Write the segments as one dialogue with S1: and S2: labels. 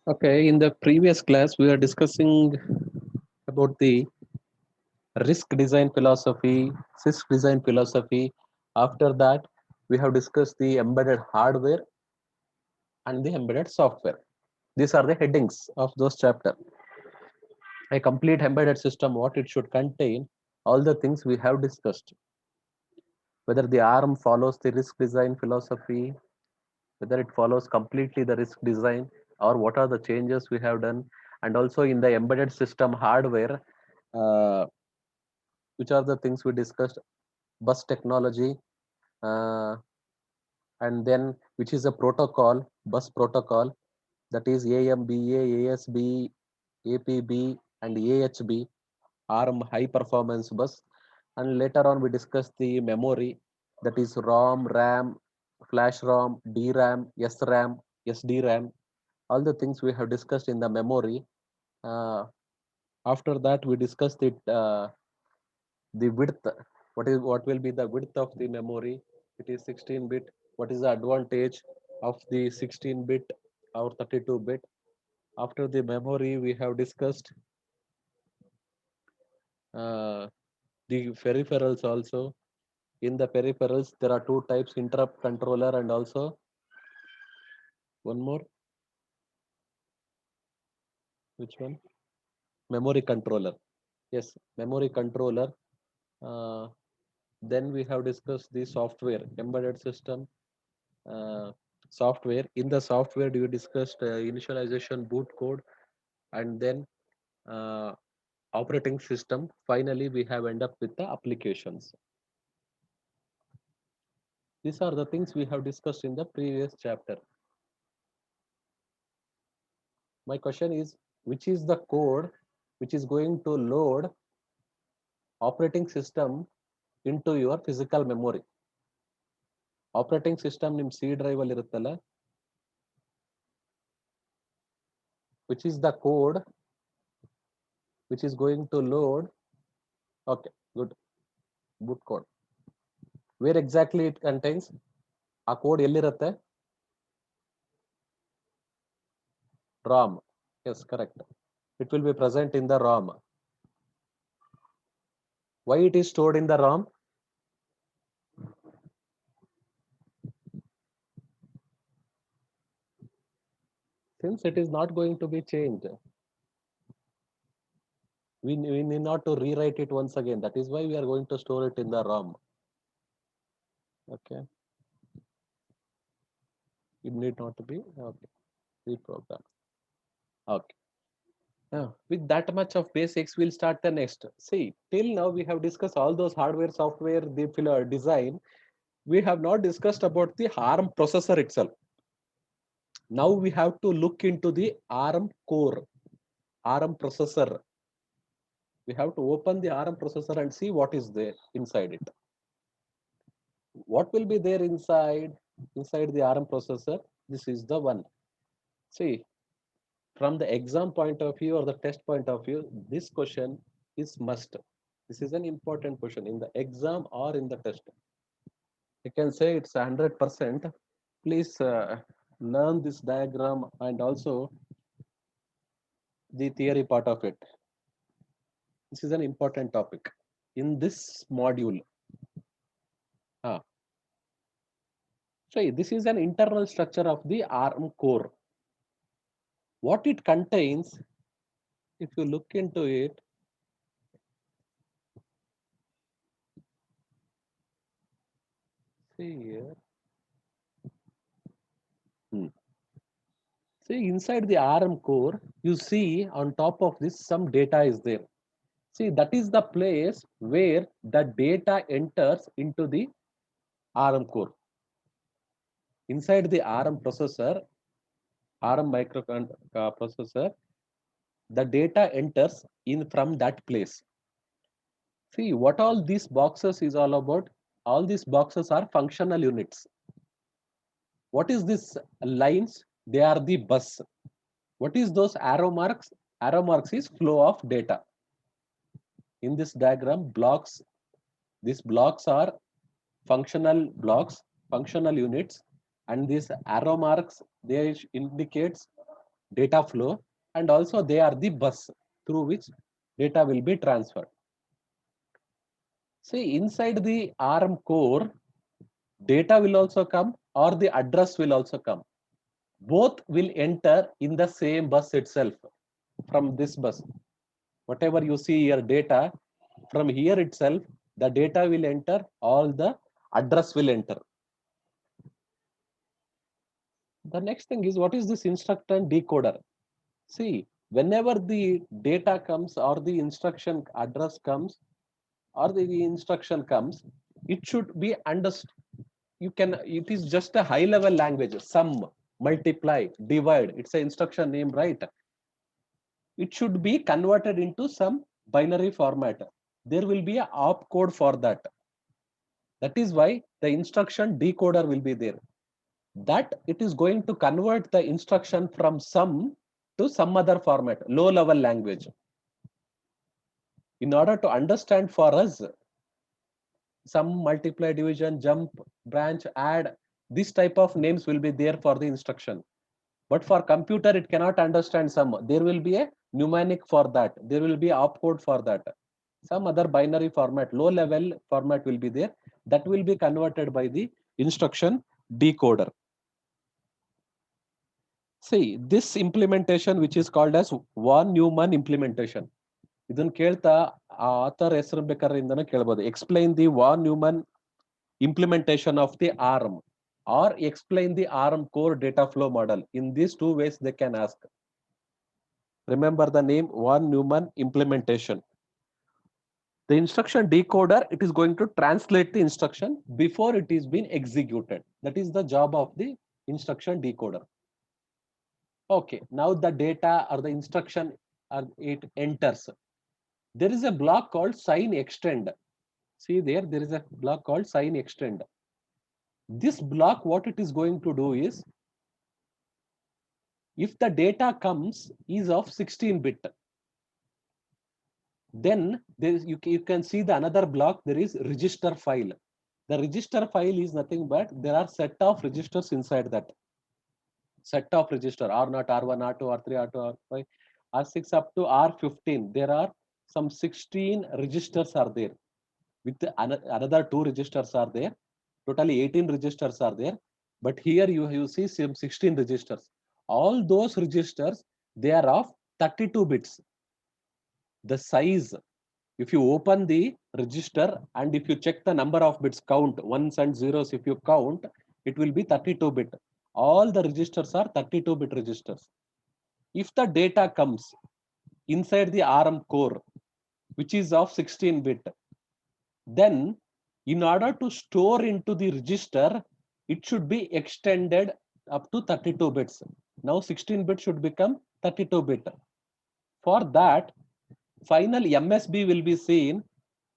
S1: Okay, in the previous class, we are discussing about the risk design philosophy, CISC design philosophy. After that, we have discussed the embedded hardware and the embedded software. These are the headings of those chapter. A complete embedded system, what it should contain, all the things we have discussed. Whether the ARM follows the risk design philosophy, whether it follows completely the risk design, or what are the changes we have done, and also in the embedded system hardware, uh, which are the things we discussed, bus technology, uh, and then which is a protocol, bus protocol, that is AMBA, ASB, APB, and AHB, ARM high performance bus. And later on, we discussed the memory, that is ROM, RAM, flash ROM, DRAM, SRAM, SDRAM, all the things we have discussed in the memory. Uh, After that, we discussed it, the width. What will be the width of the memory? It is 16-bit. What is the advantage of the 16-bit or 32-bit? After the memory, we have discussed uh, the peripherals also. In the peripherals, there are two types: interrupt controller and also one more. Which one? Memory controller. Yes, memory controller. Uh, then we have discussed the software, embedded system uh, software. In the software, we discussed initialization, boot code, and then uh, operating system. Finally, we have end up with the applications. These are the things we have discussed in the previous chapter. My question is, which is the code which is going to load operating system into your physical memory? Operating system ನಿಮ್ C drive ಅಲ್ಲಿ ಇರುತ್ತಲ್ಲ, which is the code which is going to load. Okay, good. Boot code. Where exactly it contains? ಆ code ಎಲ್ಲಿರುತ್ತೆ? ROM. Yes, correct. It will be present in the ROM. Why it is stored in the ROM? Since it is not going to be changed, we need not to rewrite it once again. That is why we are going to store it in the ROM. Okay. It need not to be okay. Reprogram. Okay. Now, with that much of basics, we'll start the next. See, till now we have discussed all those hardware, software, the design. We have not discussed about the ARM processor itself. Now we have to look into the ARM core, ARM processor. We have to open the ARM processor and see what is there inside it. What will be there inside the ARM processor? This is the one. See, from the exam point of view or the test point of view, this question is must. This is an important question in the exam or in the test. You can say it's 100%. Please learn this diagram and also the theory part of it. This is an important topic in this module. Ah, so this is an internal structure of the ARM core. What it contains, if you look into it, see here. Hmm. See inside the ARM core, you see on top of this some data is there. See, that is the place where the data enters into the ARM core. Inside the ARM processor, ARM microprocessor, the data enters in from that place. See what all these boxes is all about. All these boxes are functional units. What is this lines? They are the bus. What is those arrow marks? Arrow marks is flow of data. In this diagram, blocks, these blocks are functional blocks, functional units, and these arrow marks, they indicates data flow, and also they are the bus through which data will be transferred. See, inside the ARM core, data will also come or the address will also come. Both will enter in the same bus itself from this bus. Whatever you see here data, from here itself, the data will enter, all the address will enter. The next thing is, what is this instructor and decoder? See, whenever the data comes or the instruction address comes or the instruction comes, it should be understood. It is just a high level language, sum, multiply, divide. It's an instruction name, right? It should be converted into some binary format. There will be a opcode for that. That is why the instruction decoder will be there. That it is going to convert the instruction from sum to some other format, low level language. In order to understand for us, sum, multiply, division, jump, branch, add, this type of names will be there for the instruction. But for computer, it cannot understand sum. There will be a mnemonic for that. There will be opcode for that. Some other binary format, low level format will be there. That will be converted by the instruction decoder. See, this implementation, which is called as von Neumann implementation. ಇದನ್ನ ಕೇಳ್ತಾ author ಹೆಸರು ಬೇಕಾದ್ರಿಂದನೂ ಕೇಳ್ಬೋದು. Explain the von Neumann implementation of the ARM or explain the ARM core data flow model. In these two ways they can ask. Remember the name von Neumann implementation. The instruction decoder, it is going to translate the instruction before it is being executed. That is the job of the instruction decoder. Okay, now the data or the instruction it enters. There is a block called sign extend. See there is a block called sign extend. This block, what it is going to do is, if the data comes is of 16-bit, then you can see the another block, there is register file. The register file is nothing but there are set of registers inside that. Set of register R0, R1, R2, R3, R2, R5, R6 up to R15. There are some 16 registers are there. With another 2 registers are there. Totally 18 registers are there. But here you see some 16 registers. All those registers, they are of 32 bits. The size, if you open the register and if you check the number of bits, count ones and zeros, if you count, it will be 32 bit. All the registers are 32 bit registers. If the data comes inside the ARM core, which is of 16 bit, then in order to store into the register, it should be extended up to 32 bits. Now 16 bit should become 32 bit. For that, final MSB will be seen.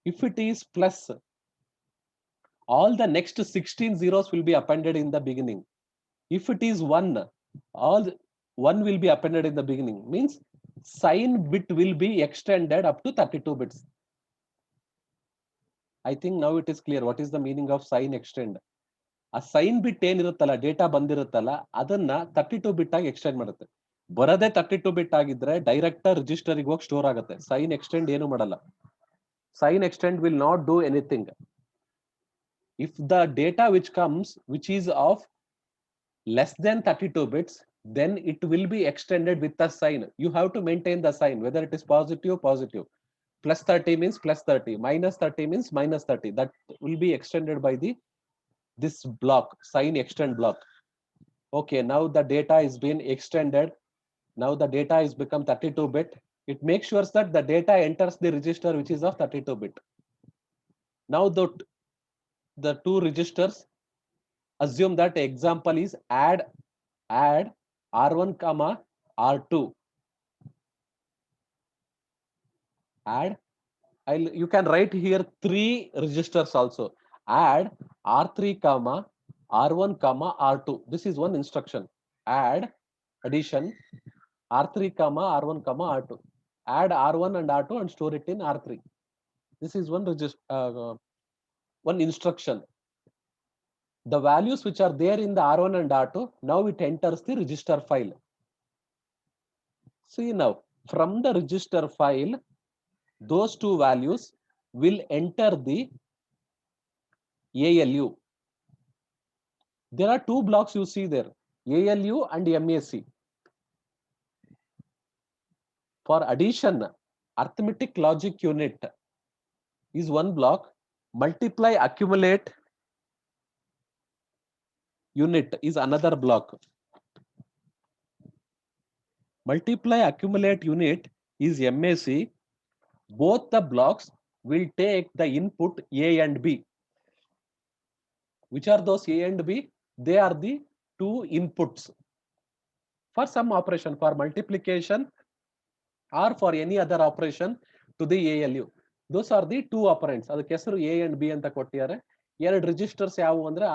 S1: If it is plus, all the next 16 zeros will be appended in the beginning. If it is 1, all 1 will be appended in the beginning. Means sign bit will be extended up to 32 bits. I think now it is clear what is the meaning of sign extend. A sign bit ಏನಿರುತ್ತಲ್ಲ, data ಬಂದಿರುತ್ತಲ್ಲ, ಅದನ್ನ 32 ಬಿಟ್ ಆಗಿ extend ಮಾಡುತ್ತೆ. ಬರದೇ 32 ಬಿಟ್ ಆಗಿದ್ರೆ direct register ಗೆ ಹೋಗಿ store ಆಗುತ್ತೆ. ಸೈನ್ ಎಕ್ಸ್ಟೆಂಡ್ ಏನು ಮಾಡಲ್ಲ. Sign extend will not do anything. If the data which comes, which is of less than 32 bits, then it will be extended with a sign. You have to maintain the sign, whether it is positive, positive. Plus 30 means plus 30, minus 30 means minus 30. That will be extended by this block, sign extend block. Okay, now the data is being extended. Now the data is become 32 bit. It makes sure that the data enters the register which is of 32 bit. Now the 2 registers, assume that example is add R1 comma R2. Add, you can write here 3 registers also. Add R3 comma R1 comma R2. This is one instruction. Add, addition, R3 comma R1 comma R2. Add R1 and R2 and store it in R3. This is one one instruction. The values which are there in the R1 and R2, now it enters the register file. See now, from the register file, those two values will enter the ALU. There are two blocks you see there, ALU and MAC. For addition, arithmetic logic unit is one block, multiply accumulate unit is another block. Multiply accumulate unit is MAC. Both the blocks will take the input A and B. Which are those A and B? They are the two inputs for some operation, for multiplication or for any other operation to the ALU. Those are the two operands. ಅದಕ್ಕೆ ಹೆಸರು A and B ಅಂತ ಕೊಟ್ಟಿದ್ದಾರೆ. ಎರಡು registers ಯಾವುವು ಅಂದ್ರೆ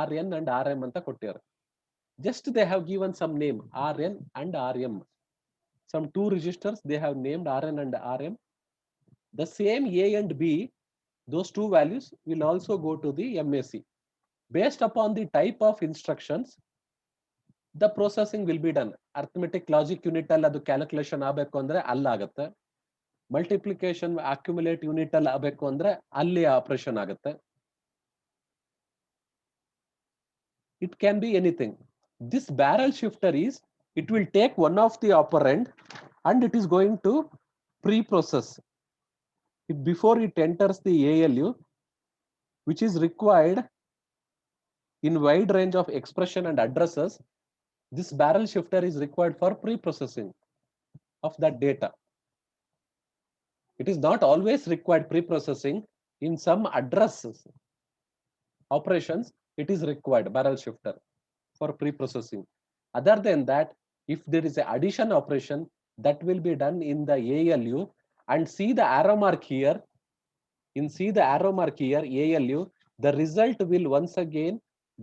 S1: RN and RM ಅಂತ ಕೊಟ್ಟಿದ್ದಾರೆ. Just they have given some name RN and RM. Some two registers they have named RN and RM. The same A and B, those two values will also go to the MAC. Based upon the type of instructions, the processing will be done. Arithmetic logic unit ಅಲ್ಲಿ ಅದು calculation ಆಗಬೇಕು ಅಂದ್ರೆ ಅಲ್ಲಾಗುತ್ತೆ. Multiplication accumulate unit ಅಲ್ಲಿ ಆಗಬೇಕು ಅಂದ್ರೆ ಅಲ್ಲಿ operation ಆಗುತ್ತೆ. It can be anything. This barrel shifter is, it will take one of the operand and it is going to pre-process. Before it enters the ALU, which is required in wide range of expression and addresses, this barrel shifter is required for pre-processing of that data. It is not always required pre-processing. In some addresses operations, it is required barrel shifter for pre-processing. Other than that, if there is an addition operation, that will be done in the ALU. And see the arrow mark here. See the arrow mark here, ALU. The result will once again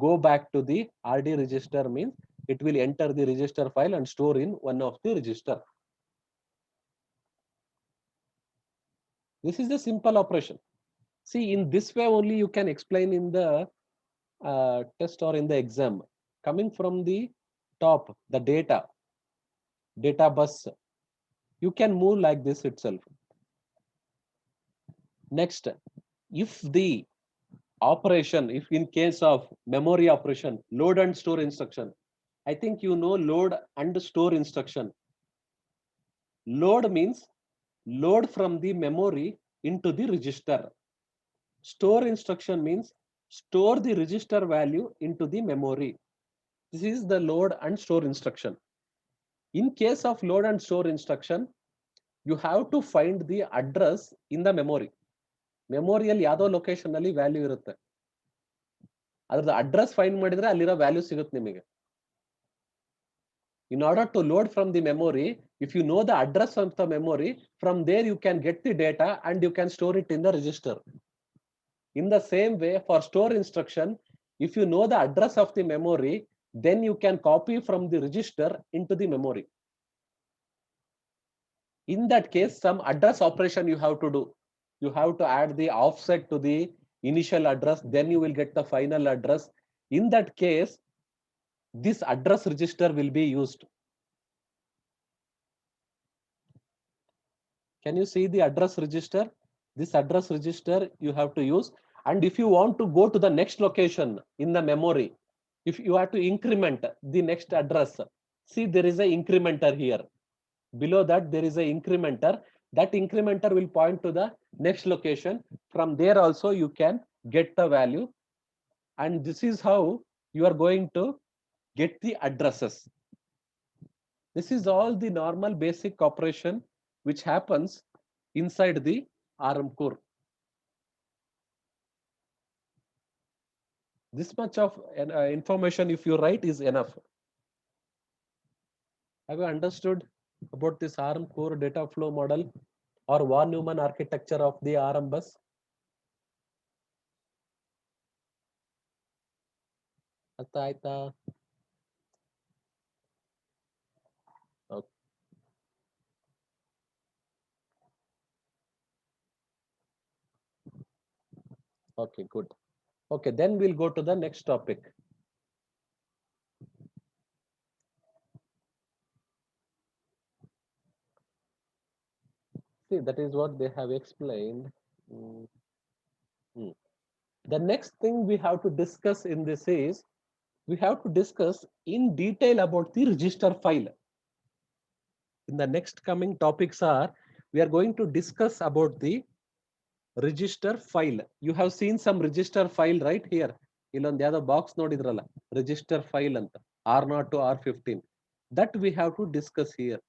S1: go back to the RD register, means it will enter the register file and store in one of the register. This is the simple operation. See, in this way only you can explain in the test or in the exam. Coming from the top, the data bus, you can move like this itself. Next, if the operation, if in case of memory operation, load and store instruction, I think you know load and store instruction. Load means load from the memory into the register. Store instruction means store the register value into the memory. This is the load and store instruction. In case of load and store instruction, you have to find the address in the memory. ಮೆಮೊರಿಯಲ್ಲಿ ಯಾವುದೋ location ಅಲ್ಲಿ value ಇರುತ್ತೆ, ಅದ್ರದ್ದು address find ಮಾಡಿದ್ರೆ ಅಲ್ಲಿರೋ value ಸಿಗುತ್ತೆ ನಿಮಗೆ. In order to load from the memory, if you know the address of the memory, from there you can get the data and you can store it in the register. In the same way, for store instruction, if you know the address of the memory, then you can copy from the register into the memory. In that case, some address operation you have to do. You have to add the offset to the initial address, then you will get the final address. In that case, this address register will be used. Can you see the address register? This address register you have to use. And if you want to go to the next location in the memory, if you have to increment the next address, see there is a incrementer here. Below that there is a incrementer. That incrementer will point to the next location. From there also you can get the value. And this is how you are going to get the addresses. This is all the normal basic operation which happens inside the ARM core. This much of information if you write is enough. Have you understood about this ARM core data flow model or von Neumann architecture of the ARM bus? ಅರ್ಥ ಆಯ್ತಾ? Okay, good. Okay, then we'll go to the next topic. See, that is what they have explained. Mm, mm. The next thing we have to discuss in this is we have to discuss in detail about the register file. In the next coming topics are we are going to discuss about the register file. You have seen some register file right here. Illond yada box nodidralla register file anta R0 to R15 that we have to discuss here.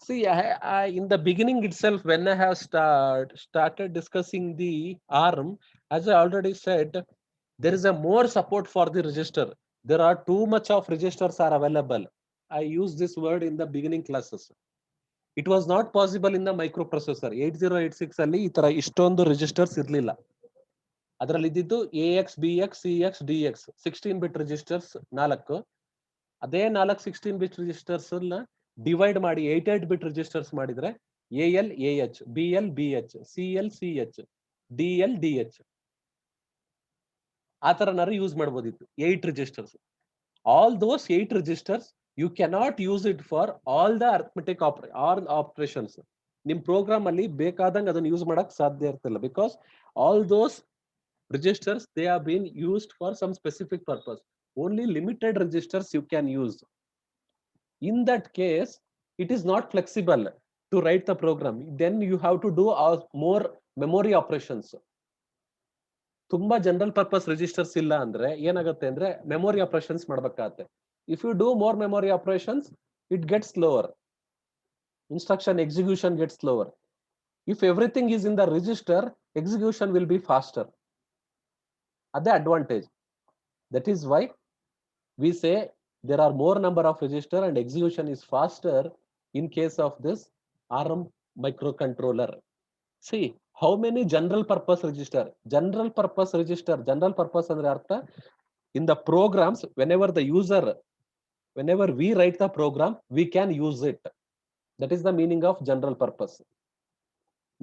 S1: See, in the beginning itself, when I have started discussing the ARM, as I already said, there is a more support for the register. There are too much of registers are available. I used this word in the beginning classes. It was not possible in the microprocessor 8086 ಅಲ್ಲಿ ಈ ತರ ಇಷ್ಟೊಂದು registers ಇರಲಿಲ್ಲ. ಅದರಲ್ಲಿ ಇದ್ದಿದ್ದು AX BX CX DX 16 ಬಿಟ್ registers 4. ಅದೇ 4 16 ಬಿಟ್ registers divide ಮಾಡಿ 88 ಬಿಟ್ registers ಮಾಡಿದ್ರೆ AL AH BL BH CL CH DL DH ಆ ತರನಾರು ಯೂಸ್ ಮಾಡಬಹುದಿತ್ತು 8 registers. All those 8 registers you cannot use it for all the arithmetic operations. ನಿಮ್ program ಅಲ್ಲಿ ಬೇಕಾದಂಗೆ ಅದನ್ನ use ಮಾಡಕ್ ಸಾಧ್ಯ ಇರ್ತಿಲ್ಲ because all those registers they have been used for some specific purpose. Only limited registers you can use. In that case, it is not flexible to write the program. Then you have to do more memory operations. ತುಂಬಾ general purpose registers ಇಲ್ಲ ಅಂದ್ರೆ ಏನಾಗುತ್ತೆ ಅಂದ್ರೆ memory operations ಮಾಡ್ಬೇಕಾಗತ್ತೆ. If you do more memory operations, it gets slower. Instruction execution gets slower. If everything is in the register, execution will be faster. That's the advantage. That is why we say there are more number of register and execution is faster in case of this ARM microcontroller. See, how many general purpose register? General purpose register, general purpose andre artha in the programs, whenever we write the program, we can use it. That is the meaning of general purpose.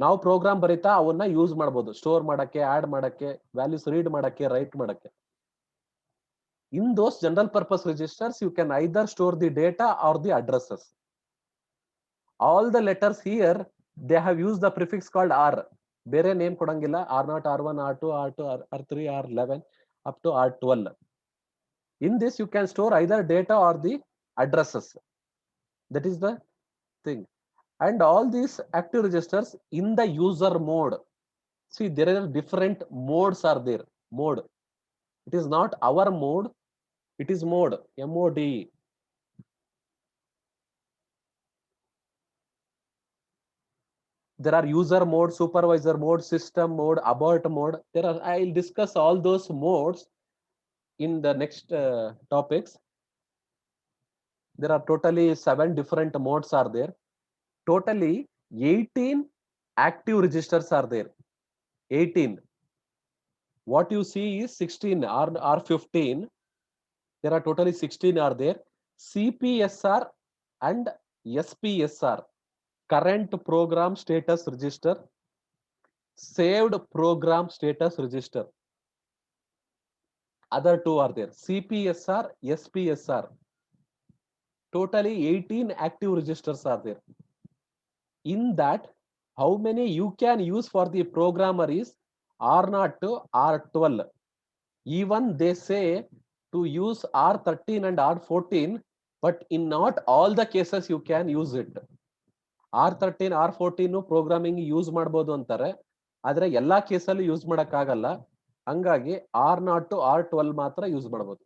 S1: ನಾವು program ಬರೀತಾ ಅವನ್ನ use ಮಾಡಬಹುದು, store ಮಾಡಕ್ಕೆ, add ಮಾಡಕ್ಕೆ, values read ಮಾಡಕ್ಕೆ, right ಮಾಡಕ್ಕೆ. In those general purpose registers, you can either store the data or the addresses. All the letters here, they have used the prefix called R. ಬೇರೆ name ಕೊಡಂಗಿಲ್ಲ. R0, R1, R2, R2, R3, R11 up to R12. In this, you can store either data or the addresses. That is the thing. And all these active registers in the user mode. See, there are different modes are there. Mode. It is not our mode. It is mode. MODE. There are user mode, supervisor mode, system mode, abort mode. I'll discuss all those modes in the next topics. There are totally 7 different modes are there. Totally 18 active registers are there. 18. What you see is 16 or 15. There are totally 16 are there. CPSR and SPSR. Current program status register. Saved program status register. Other two are there. CPSR, SPSR. Totally 18 active registers are there. In that, how many you can use for the programmer is R0 to R12. Even they say to use R13 and R14, but in not all the cases you can use it. R13, R14 programming use ಮಾಡಬಹುದು ಅಂತಾರೆ, ಆದ್ರೆ ಎಲ್ಲಾ ಕೇಸಲ್ಲಿ use ಮಾಡಕ್ ಆಗಲ್ಲ. ಹಂಗಾಗಿ R0 to R12 ಮಾತ್ರ use ಮಾಡಬಹುದು.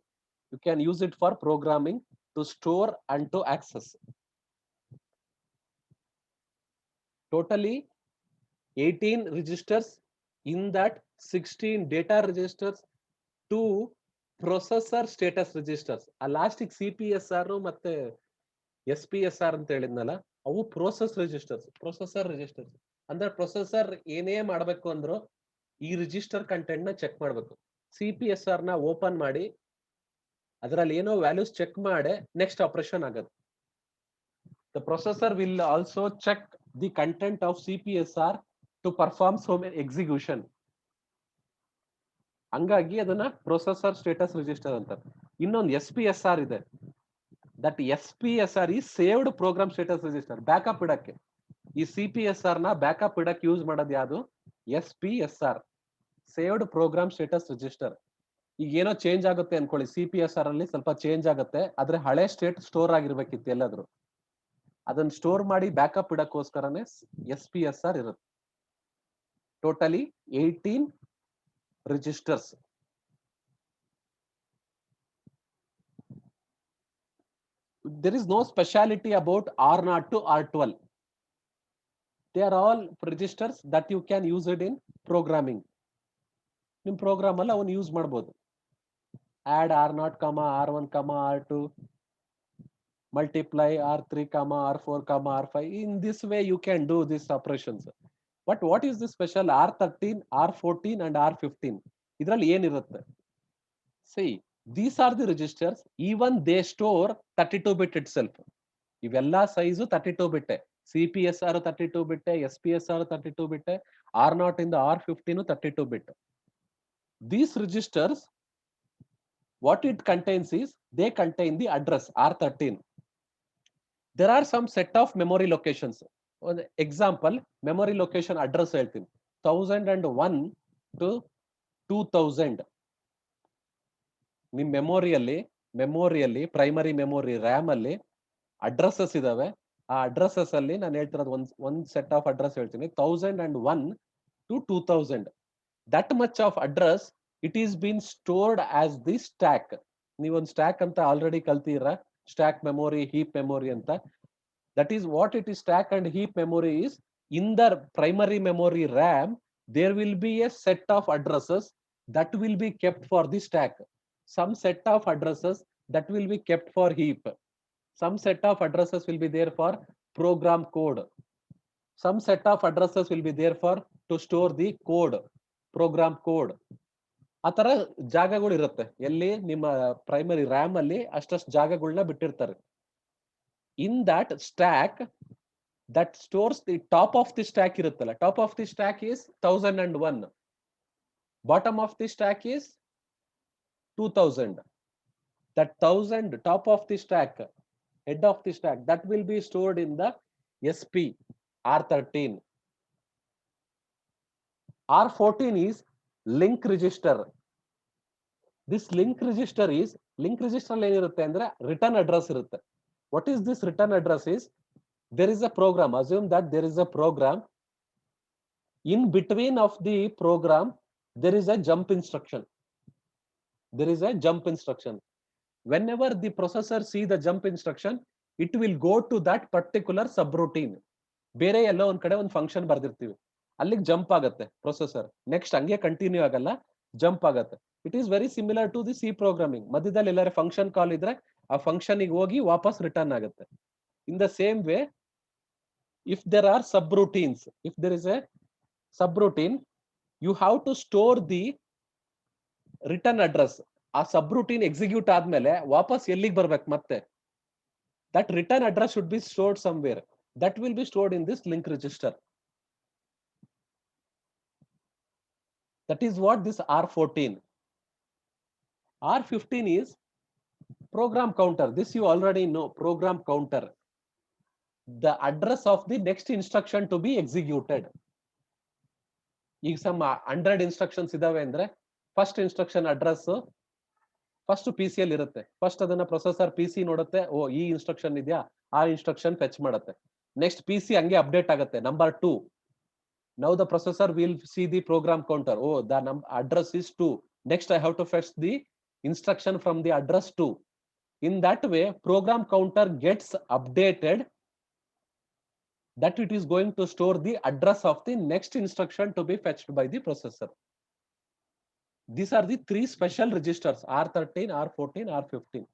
S1: You can use it for programming, to store and to access. Totally 18 registers. In that 16 data registers, 2 processor status registers. ಆ ಲಾಸ್ಟಿಗೆ CPSR ಮತ್ತೆ SPSR ಅಂತ ಹೇಳಿದ್ನಲ್ಲ, ಅವು ಪ್ರೊಸೆಸರ್ ರಿಜಿಸ್ಟರ್ಸ್ ಅಂದ್ರೆ ಪ್ರೊಸೆಸರ್ ಏನೇ ಮಾಡ್ಬೇಕು ಅಂದ್ರು ಈ ರಿಜಿಸ್ಟರ್ ಕಂಟೆಂಟ್ ನ ಚೆಕ್ ಮಾಡ್ಬೇಕು. CPSR ನ ಓಪನ್ ಮಾಡಿ ಅದರಲ್ಲಿ ಏನೋ ವ್ಯಾಲ್ಯೂಸ್ ಚೆಕ್ ಮಾಡಿ ನೆಕ್ಸ್ಟ್ ಆಪರೇಷನ್ ಆಗುತ್ತೆ. The processor will also check the content of CPSR to perform some execution. ಹಂಗಾಗಿ ಅದನ್ನ ಪ್ರೊಸೆಸರ್ ಸ್ಟೇಟಸ್ ರಿಜಿಸ್ಟರ್ ಅಂತಾರೆ. ಇನ್ನೊಂದು SPSR ಇದೆ. That SPSR is saved program status register. Backup idake. ಈ CPSR ನ backup ಇಡಕ್ ಯೂಸ್ ಮಾಡೋದು ಯಾವುದು? SPSR, saved program status register. ಈಗ ಏನೋ ಚೇಂಜ್ ಆಗುತ್ತೆ ಅನ್ಕೊಳ್ಳಿ, CPSR ಅಲ್ಲಿ ಸ್ವಲ್ಪ ಚೇಂಜ್ ಆಗುತ್ತೆ, ಆದ್ರೆ ಹಳೆ ಸ್ಟೇಟ್ ಸ್ಟೋರ್ ಆಗಿರ್ಬೇಕಿತ್ತು ಎಲ್ಲಾದ್ರೂ. ಅದನ್ನ ಸ್ಟೋರ್ ಮಾಡಿ ಬ್ಯಾಕಪ್ ಇಡಕ್ಕೋಸ್ಕರನೇ SPSR ಇರುತ್ತೆ. Totally 18 registers. There is no speciality about R0 to R12. They are all registers that you can use it in programming. ನಿಮ್ ಪ್ರೋಗ್ರಾಮ್ ಅಲ್ಲಿ ಅವನು ಯೂಸ್ ಮಾಡಬಹುದು. add R0, R1, R2, multiply R3, R4, R5. In this way you can do these operations. But what is the special R13, R14 and R15? ಇದರಲ್ಲಿ ಏನಿರುತ್ತೆ? See, these are the registers. Even they store 32-bit itself. ಇವೆಲ್ಲ size 32-bit. CPSR 32-bit, SPSR 32-bit, R0 ಇಂದ R15 32-bit. These registers, what it contains is, they contain the address R13. There are some set of memory locations. One example, memory location address ಹೇಳ್ತೀನಿ. 1001 to 2000. ನಿಮ್ ಮೆಮೊರಿಯಲ್ಲಿ primary memory RAM ಅಲ್ಲಿ addresses ಇದಾವೆ. ಆ addresses ಅಲ್ಲಿ ನಾನು ಹೇಳ್ತಿರೋದು ಒಂದ್ set of address ಹೇಳ್ತೀನಿ. 1001 to 2000. That much of address, it is been stored as the stack. ನೀವೊಂದು ಸ್ಟ್ಯಾಕ್ ಅಂತ ಆಲ್ರೆಡಿ ಕಲ್ತೀರಾ, ಸ್ಟ್ಯಾಕ್ ಮೆಮೊರಿ, ಹೀಪ್ ಮೆಮೊರಿ ಅಂತ. That is what it is. Stack and heap memory is, in the primary memory RAM there will be a set of addresses that will be kept for the stack. Some set of addresses that will be kept for heap. Some set of addresses will be there for program code. Some set of addresses will be there for to store the code, program code. ಆ ತರ ಜಾಗಗಳು ಇರುತ್ತೆ. ಎಲ್ಲಿ? ನಿಮ್ಮ primary RAM ಅಲ್ಲಿ ಅಷ್ಟಷ್ಟು ಜಾಗಗಳನ್ನ ಬಿಟ್ಟಿರ್ತಾರೆ. In that stack, that stores the top of the stack ಇರುತ್ತಲ್ಲ, top of the stack is 1001, bottom of the stack is 2000. That 1000 top of the stack, head of the stack, that will be stored in the SP R13. R14 is link register. This link register ಅಲ್ಲಿ ಏನಿರುತ್ತೆ ಅಂದ್ರೆ return address ಇರುತ್ತೆ. What is this return address is? There is a program. Assume that there is a program. In between of the program, there is a jump instruction. There is a jump instruction. Whenever the processor see the jump instruction, it will go to that particular subroutine. ಬೇರೆ ಎಲ್ಲೋ ಒಂದ್ ಕಡೆ ಒಂದು function ಬರ್ದಿರ್ತೀವಿ, ಅಲ್ಲಿಗೆ jump ಆಗುತ್ತೆ processor. Next ಹಂಗೆ continue ಆಗಲ್ಲ, jump ಆಗುತ್ತೆ. It is very similar to the C programming. ಮಧ್ಯದಲ್ಲಿ ಎಲ್ಲಾರು ಫಂಕ್ಷನ್ ಕಾಲ್ ಇದ್ರೆ ಆ ಫಂಕ್ಷನ್ ಹೋಗಿ ವಾಪಸ್ ರಿಟರ್ನ್ ಆಗುತ್ತೆ. In the same way, if there are subroutines, if there is a subroutine, you have to store the return address. ಆ subroutine execute ಆದ್ಮೇಲೆ ವಾಪಸ್ ಎಲ್ಲಿಗೆ ಬರ್ಬೇಕು ಮತ್ತೆ? That return address should be stored somewhere. That will be stored in this link register. That is what this R14. R15 is program counter. This you already know, program counter. The address of the next instruction to be executed. ಈಗ some 100 instructions ಇದಾವೆ ಅಂದ್ರೆ first instruction address first PC ಅಲ್ಲಿ ಇರುತ್ತೆ. First ಅದನ್ನ processor PC ನೋಡುತ್ತೆ, ಓ ಈ instruction ಇದೆಯಾ, ಆ instruction fetch ಮಾಡುತ್ತೆ. ನೆಕ್ಸ್ಟ್ PC ಹಂಗೆ ಅಪ್ಡೇಟ್ ಆಗುತ್ತೆ, number 2. Now the processor will see the program counter. Oh, the address is 2. Next I have to fetch the instruction from the address 2. In that way, program counter gets updated, that it is going to store the address of the next instruction to be fetched by the processor. These are the 3 special registers: R13, R14, R15.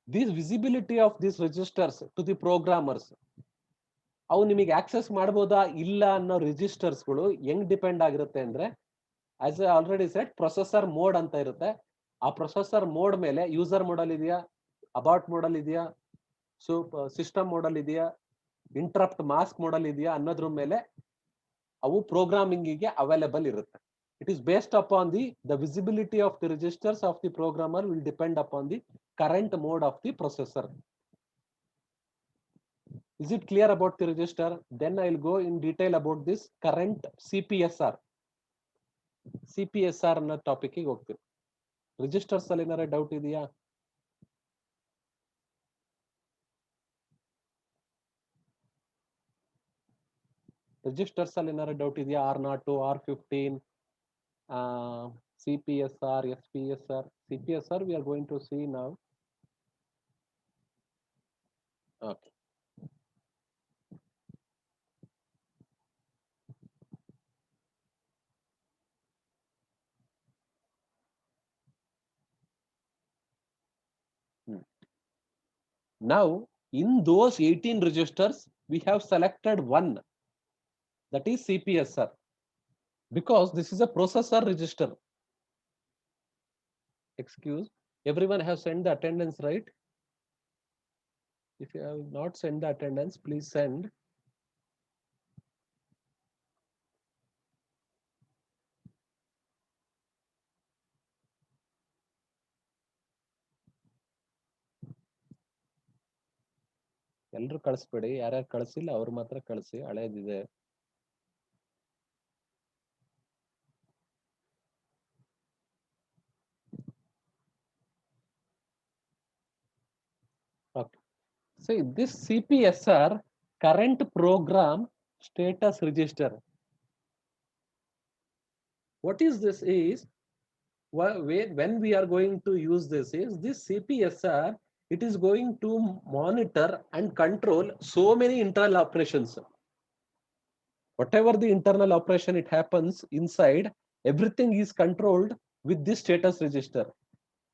S1: This visibility of these registers to the programmers, ಅವು ನಿಮಗೆ access ಮಾಡಬಹುದಾ ಇಲ್ಲ ಅನ್ನೋ ರಿಜಿಸ್ಟರ್ಸ್ಗಳು ಹೆಂಗ್ depend ಆಗಿರುತ್ತೆ ಅಂದ್ರೆ, as I already shed, processor mode ಅಂತ ಇರುತ್ತೆ. ಆ ಪ್ರೊಸೆಸರ್ ಮೋಡ್ ಮೇಲೆ ಯೂಸರ್ ಮೋಡಲ್ ಇದೆಯಾ, ಅಬಾರ್ಟ್ ಮೋಡಲ್ ಇದೆಯಾ, ಸಿಸ್ಟಮ್ ಮೋಡಲ್ ಇದೆಯಾ, ಇಂಟರಪ್ಟ್ ಮಾಸ್ಕ್ ಮೋಡಲ್ ಇದೆಯಾ ಅನ್ನೋದ್ರ ಮೇಲೆ ಅವು ಪ್ರೋಗ್ರಾಮಿಂಗಿಗೆ ಅವೈಲೇಬಲ್ ಇರುತ್ತೆ. It is based upon the visibility of the registers of the programmer will depend upon the current mode of the processor. Is it clear about the register? Then I will go in detail about this current CPSR. CPSR ಅನ್ನೋ topic ಗೆ ಹೋಗ್ತೀವಿ. Registers ಅಲ್ಲಿ ಏನಾರ doubt ಇದೆಯಾ? Registers ಅಲ್ಲಿ ಏನಾರ doubt ಇದೆಯಾ? R0, R15, CPSR, SPSR. CPSR we are going to see now. Okay. Now, in those 18 registers, we have selected one, that is CPSR, because this is a processor register. Excuse, everyone has sent the attendance, right? If you have not sent the attendance, please send. ಎಲ್ಲರೂ ಕಳಿಸ್ಬೇಡಿ, ಯಾರ್ಯಾರು ಕಳಿಸಿಲ್ಲ ಅವ್ರು ಮಾತ್ರ ಕಳಿಸಿ, ಹಳೇದಿದೆ. Okay. See, this CPSR, current program status register. What is this is, when we are going to use this is, this CPSR, it is going to monitor and control so many internal operations. Whatever the internal operation it happens inside, everything is controlled with this status register.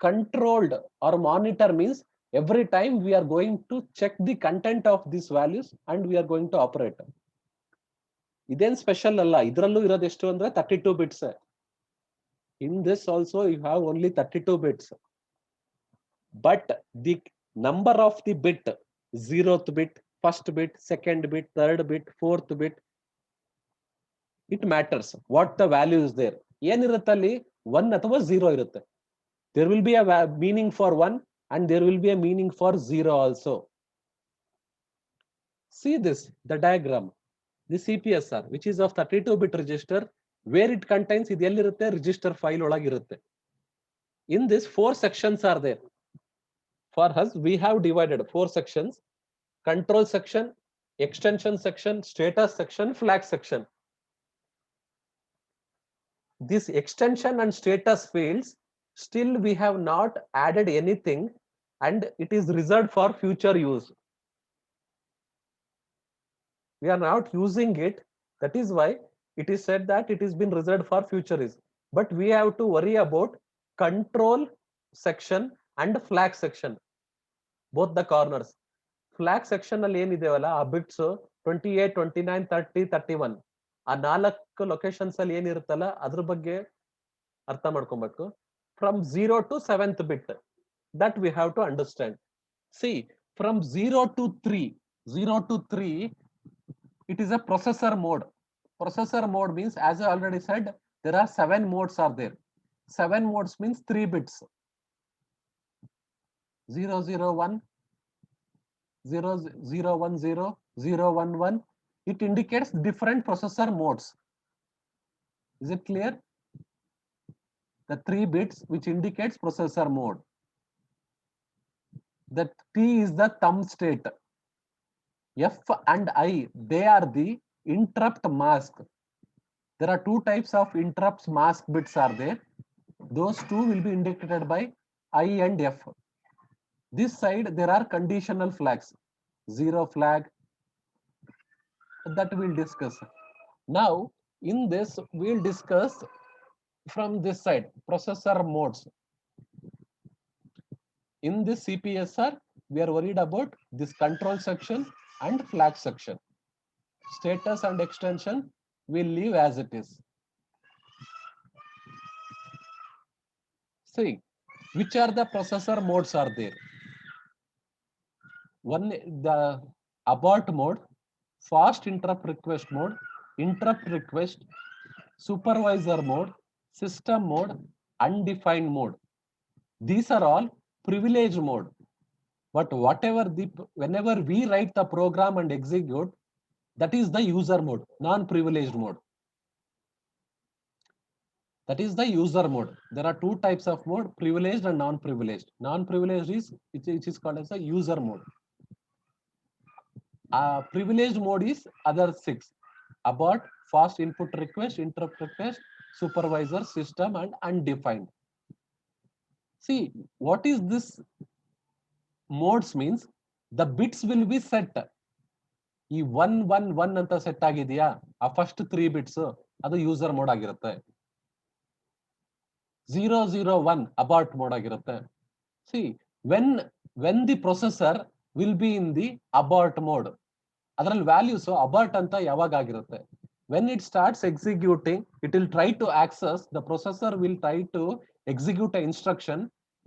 S1: Controlled or monitor means every time we are going to check the content of these values and we are going to operate. ಇದೇನ್ special ಅಲ್ಲ, ಇದರಲ್ಲೂ ಇರೋದು ಎಷ್ಟು ಅಂದ್ರೆ 32 bits. In this also you have only 32 bits, but the number of the bit, 0th bit, first bit, second bit, third bit, fourth bit, it matters what the value is there. ಏನಿರುತ್ತೆ ಅಲ್ಲಿ 1 ಅಥವಾ 0 ಇರುತ್ತೆ. There will be a meaning for 1 and there will be a meaning for 0 also. See this, the diagram, the CPSR, which is of 32-bit register, where it contains ಇದು ಎಲ್ಲಿರುತ್ತೆ, register file ಒಳಗಿರುತ್ತೆ. In this 4 sections are there. For us, we have divided 4 sections: control section, extension section, status section, flag section. This extension and status fields, still we have not added anything and it is reserved for future use. We are not using it. That is why it is said that it is been reserved for future use. But we have to worry about control section and flag section, both the corners. Flag section ಅಲ್ಲಿ ಏನಿದೆವಲ್ಲ ಆ bits 28, 29, 30, 31, ಆ 4 locations ಅಲ್ಲಿ ಏನಿರುತ್ತಲ್ಲ ಅದ್ರ ಬಗ್ಗೆ ಅರ್ಥ ಮಾಡ್ಕೊಬೇಕು. From 0 to 7th bit, that we have to understand. See, from 0 to 3, it is a processor mode. Processor mode means, as I already said, there are 7 modes are there. 7 modes means 3 bits. 001, 0010, 011. It indicates different processor modes. Is it clear? The 3 bits which indicates processor mode. The T is the thumb state. F and I, they are the interrupt mask. There are 2 types of interrupts mask bits are there. Those 2 will be indicated by I and F. This side there are conditional flags, 0 flag, that we'll discuss. Now in this we'll discuss from this side, processor modes. In this CPSR, we are worried about this control section and flag section. Status and extension will leave as it is. See, which are the processor modes are there? One, the abort mode, fast interrupt request mode, interrupt request, supervisor mode, system mode, undefined mode. These are all privileged mode. But whenever we write the program and execute, that is the user mode, non-privileged mode. That is the user mode. There are two types of mode, privileged and non-privileged. Non-privileged is which is called as the user mode. Privileged mode is other six: abort, fast input request, interrupt request, supervisor, system, and undefined. See, what is this modes means? The bits will be set. ಈ 111 ಅಂತ set ಆಗಿದೆಯಾ, ಆ first 3 bits ಅದು user mode ಆಗಿರುತ್ತೆ. 001 abort mode ಆಗಿರುತ್ತೆ. See when the processor will be in the abort mode, ಅದರಲ್ಲಿ values abort ಅಂತ ಯಾವಾಗ ಆಗಿರುತ್ತೆ? When it starts executing, it will try to access, the processor will try to execute an instruction.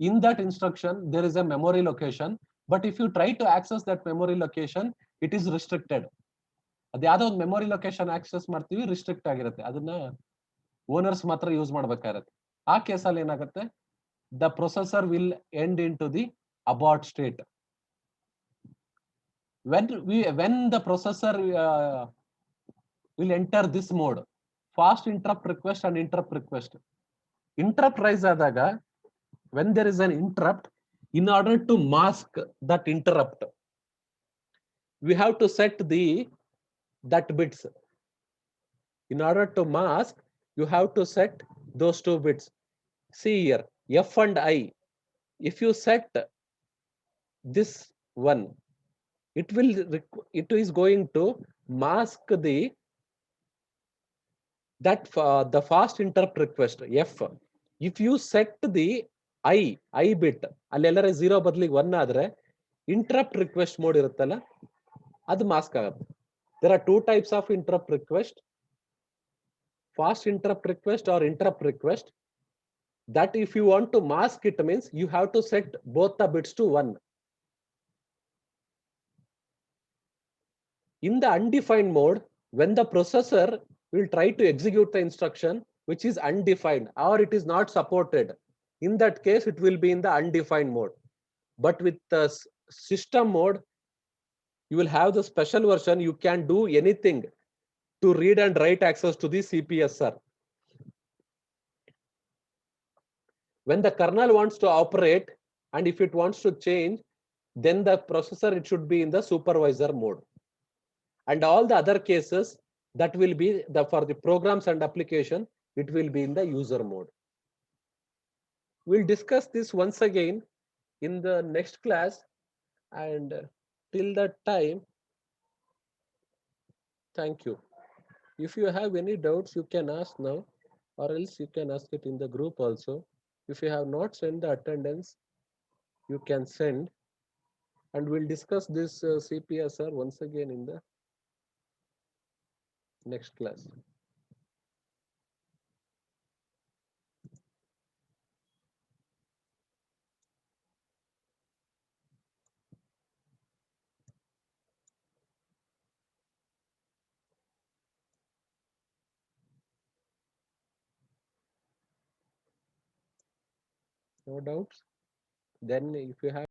S1: In that instruction, there is a memory location. But if you try to access that memory location, it is restricted. ಅದು ಯಾವುದೋ ಒಂದು memory location access ಮಾಡ್ತೀವಿ, restrict ಆಗಿರುತ್ತೆ, ಅದನ್ನ owners ಮಾತ್ರ use ಮಾಡ್ಬೇಕಾಗಿರುತ್ತೆ. ಆ ಕೇಸಲ್ಲಿ ಏನಾಗುತ್ತೆ? The processor will end in to the abort state. when the processor will enter this mode, fast interrupt request and interrupt request. Interrupt rise adaga, when there is an interrupt, in order to mask that interrupt, we have to set that bits. In order to mask, you have to set those two bits. See here, F and I. If you set this one, it is going to mask the fast interrupt request F. If you set the I bit, ಅಲ್ಲೆಲ್ಲರ 0 ಬದಲಿಗೆ 1 ಆದ್ರೆ interrupt request mode ಇರುತ್ತಲ್ಲ, ಅದು mask ಆಗುತ್ತೆ. There are two types of interrupt request: fast interrupt request or interrupt request. That if you want to mask it means you have to set both the bits to 1. In the undefined mode, when the processor will try to execute the instruction which is undefined or it is not supported, in that case it will be in the undefined mode. But with the system mode, you will have the special version. You can do anything to read and write access to the CPSR. When the kernel wants to operate and if it wants to change, then the processor, it should be in the supervisor mode. And all the other cases, that will be for the programs and application, it will be in the user mode. We'll discuss this once again in the next class, and till that time, thank you. If you have any doubts, you can ask now, or else you can ask it in the group also. If you have not sent the attendance, you can send, and we'll discuss this CPSR once again in the next class. No doubts? Then if you have